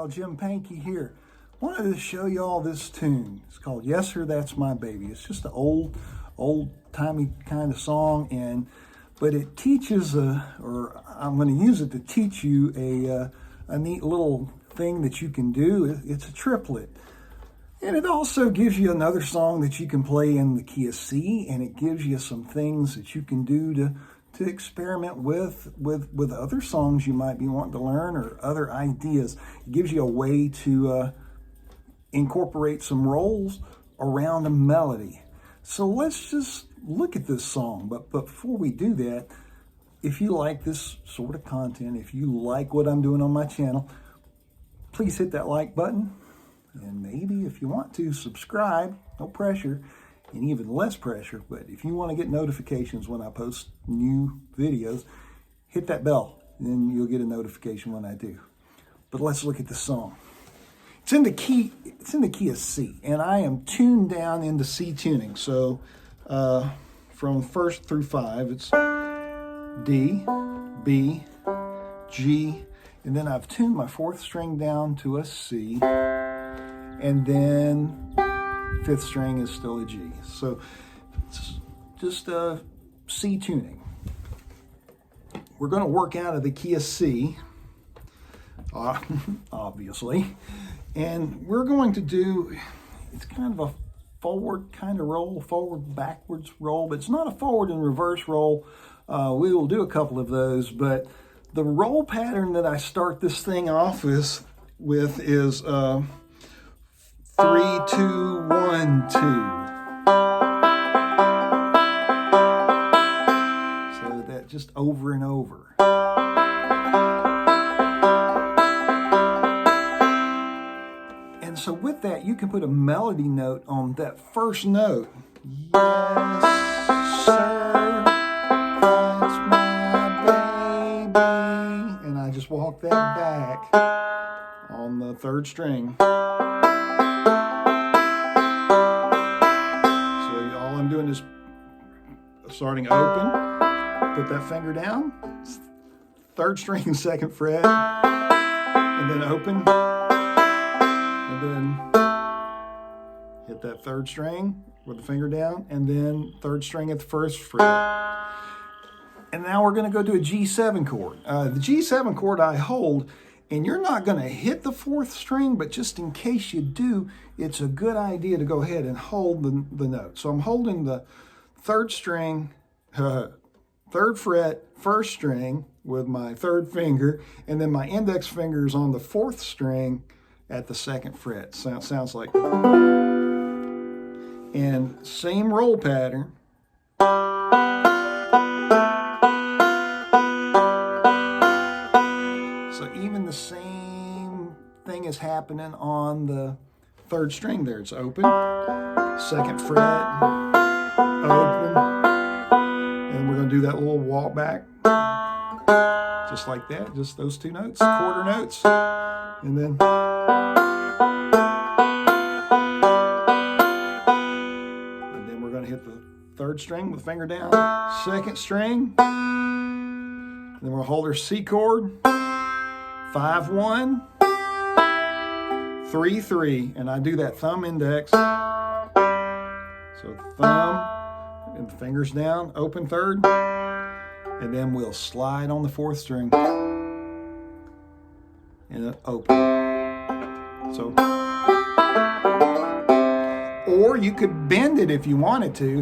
Jim Pankey here. Wanted to show you all this tune. It's called Yes Sir, That's My Baby. It's just an old-timey kind of song, but it teaches, or I'm going to use it to teach you a neat little thing that you can do. It's a triplet. And it also gives you another song that you can play in the key of C, and it gives you some things that you can do to experiment with other songs you might be wanting to learn or other ideas. It gives you a way to incorporate some rolls around a melody. So let's just look at this song. But before we do that, if you like this sort of content, if you like what I'm doing on my channel, please hit that like button. And maybe if you want to, subscribe, no pressure, and even less pressure. But if you want to get notifications when I post new videos, hit that bell, and then you'll get a notification when I do. But let's look at the song. It's in the key of C, and I am tuned down into C tuning. So from 1st through 5, it's D, B, G, and then I've tuned my 4th string down to a C. And then 5th string is still a G. So it's just C tuning. We're going to work out of the key of C, obviously. And we're going to do, it's kind of a forward kind of roll, forward backwards roll, but it's not a forward and reverse roll. We will do a couple of those, but the roll pattern that I start this thing off with is 3, 2, 1, 2. So that just over and over. And so with that, you can put a melody note on that first note. Yes, sir, that's my baby. And I just walk that back on the 3rd string. Is starting open, put that finger down, 3rd string, 2nd fret, and then open, and then hit that 3rd string with the finger down, and then 3rd string at the 1st fret. And now we're going to go to a G7 chord. The G7 chord I hold, and you're not going to hit the 4th string, but just in case you do, it's a good idea to go ahead and hold the note. So I'm holding the 3rd string, 3rd fret, 1st string with my 3rd finger, and then my index finger is on the 4th string at the 2nd fret. Sounds like, and same roll pattern. So even the same thing is happening on the 3rd string there. It's open, 2nd fret, open, and we're going to do that little walk back, just like that, just those 2 notes, quarter notes, and then we're going to hit the 3rd string with the finger down, 2nd string, and then we'll hold our C chord, 5, 1, 3, 3, and I do that thumb index. So thumb and the fingers down, open 3rd, and then we'll slide on the 4th string and then open. So, or you could bend it if you wanted to.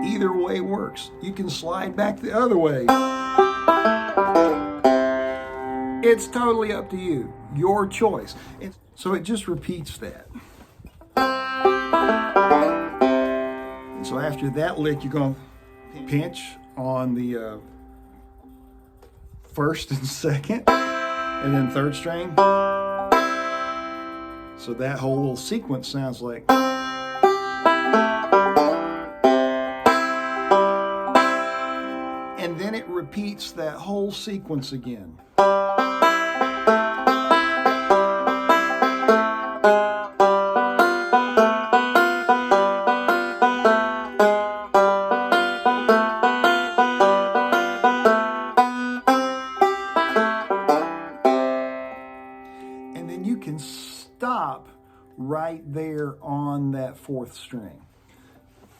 Either way works. You can slide back the other way. It's totally up to you, your choice. So it just repeats that. And so after that lick, you're going to pinch on the 1st and 2nd, and then 3rd string. So that whole little sequence sounds like. And then it repeats that whole sequence again. stop right there on that fourth string.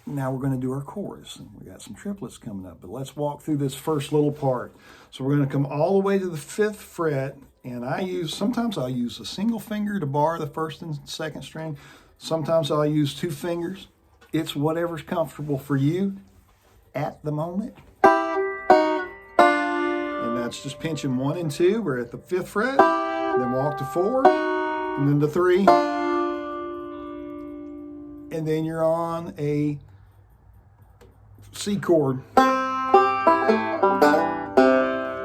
Now we're going to do our chorus, and we got some triplets coming up, but let's walk through this first little part. So we're going to come all the way to the 5th fret, and sometimes I'll use a single finger to bar the 1st and 2nd string. Sometimes I'll use 2 fingers. It's whatever's comfortable for you at the moment. And that's just pinching 1 and 2. We're at the 5th fret, then walk to 4, and then to 3. And then you're on a C chord.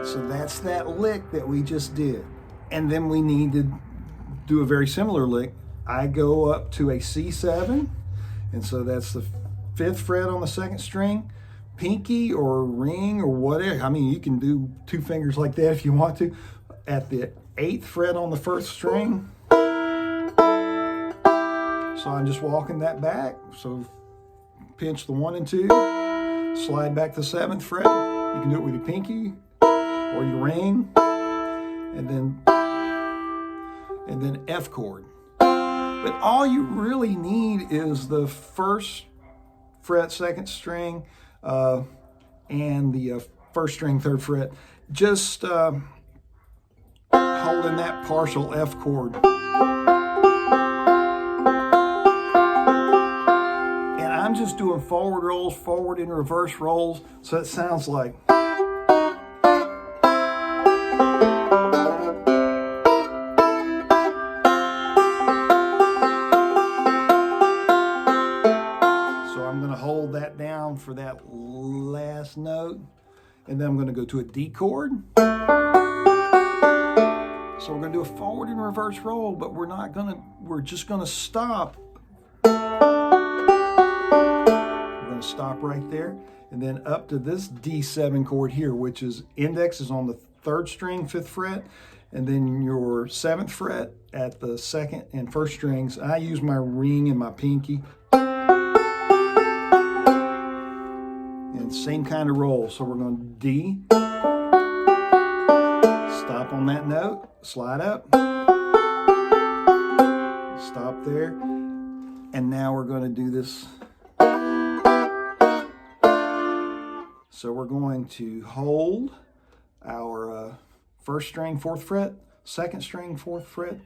So that's that lick that we just did. And then we need to do a very similar lick. I go up to a C7, and so that's the 5th fret on the 2nd string, pinky or ring or whatever. I mean, you can do 2 fingers like that if you want to. At the 8th fret on the 1st string. So I'm just walking that back. So pinch the 1 and 2, slide back to the 7th fret. You can do it with your pinky or your ring, and then F chord. But all you really need is the 1st fret, 2nd string, and the 1st string, 3rd fret. Just holding that partial F chord. I'm just doing forward rolls, forward and reverse rolls, so it sounds like. So I'm going to hold that down for that last note, and then I'm going to go to a D chord. So we're going to do a forward and reverse roll, but we're just going to stop. Stop right there, and then up to this D7 chord here, which is index is on the 3rd string, 5th fret, and then your 7th fret at the 2nd and 1st strings. I use my ring and my pinky, and same kind of roll. So we're going to D, stop on that note, slide up, stop there, and now we're going to do this. So we're going to hold our 1st string, 4th fret, 2nd string, 4th fret,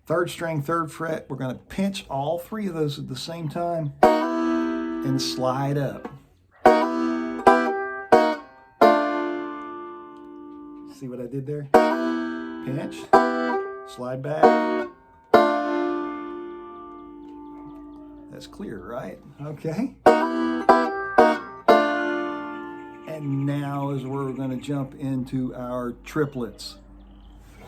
3rd string, 3rd fret. We're going to pinch all 3 of those at the same time and slide up. See what I did there? Pinch, slide back. That's clear, right? Okay. And now is where we're going to jump into our triplets.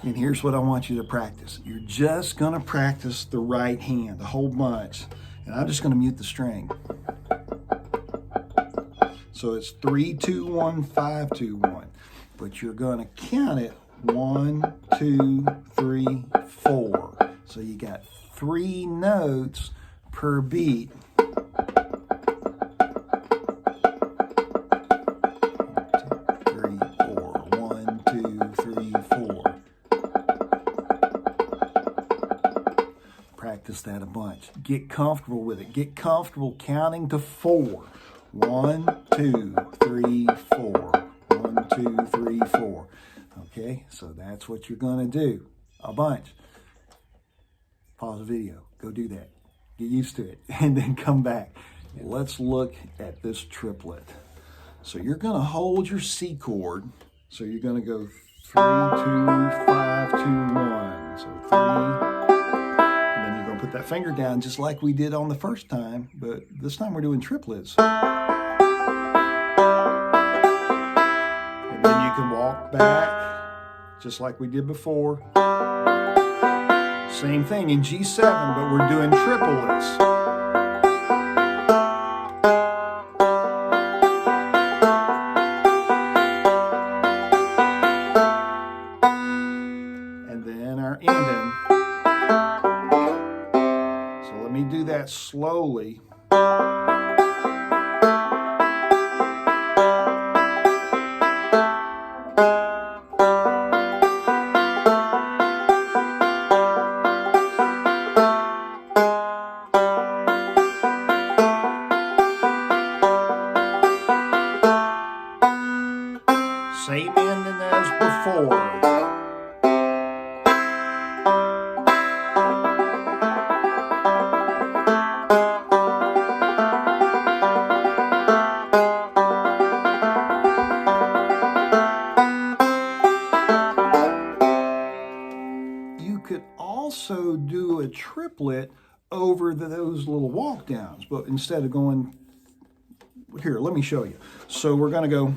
And here's what I want you to practice. You're just going to practice the right hand, a whole bunch. And I'm just going to mute the string. So it's 3, 2, 1, 5, 2, 1. But you're going to count it 1, 2, 3, 4. So you got 3 notes per beat. 4. Practice that a bunch. Get comfortable with it. Get comfortable counting to 4. 1, 2, 3, 4. 1, 2, 3, 4. Okay, so that's what you're going to do. A bunch. Pause the video. Go do that. Get used to it. And then come back. Let's look at this triplet. So you're going to hold your C chord. So you're going to go 3, 2, 5, 2, 1. So 3. And then you're going to put that finger down just like we did on the first time, but this time we're doing triplets. And then you can walk back just like we did before. Same thing in G7, but we're doing triplets. Slowly. also do a triplet over those little walk downs, but instead of going, here, let me show you. So we're going to go.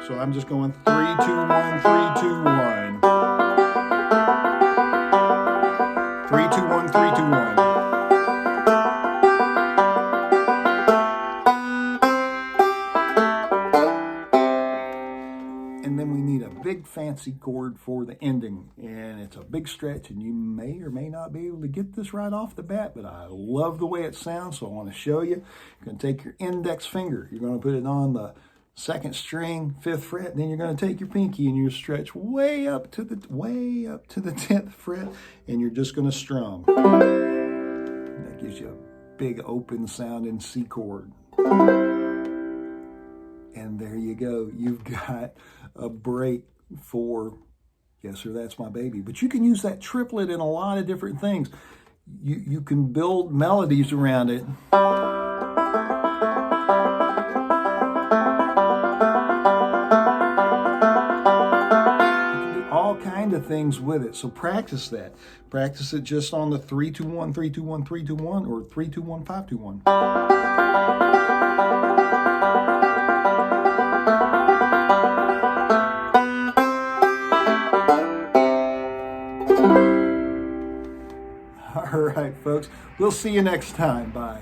So I'm just going 3, 2, 1, 3, 2, 1. 3, 2, 1, 3, 2, 1. And then we need a big fancy chord for the ending, and it's a big stretch, and you may or may not be able to get this right off the bat, but I love the way it sounds, so I want to show you. You're going to take your index finger, you're going to put it on the 2nd string, 5th fret, and then you're going to take your pinky and you stretch way up to the 10th fret, and you're just going to strum. And that gives you a big open sounding C chord. And there you go. You've got a break for Yes Sir, That's My Baby. But you can use that triplet in a lot of different things. You can build melodies around it. Of things with it. So practice that. Practice it just on the 3, 2, 1, 3, 2, 1, 3, 2, 1, or 3, 2, 1, 5, 2, 1. All right, folks. We'll see you next time. Bye.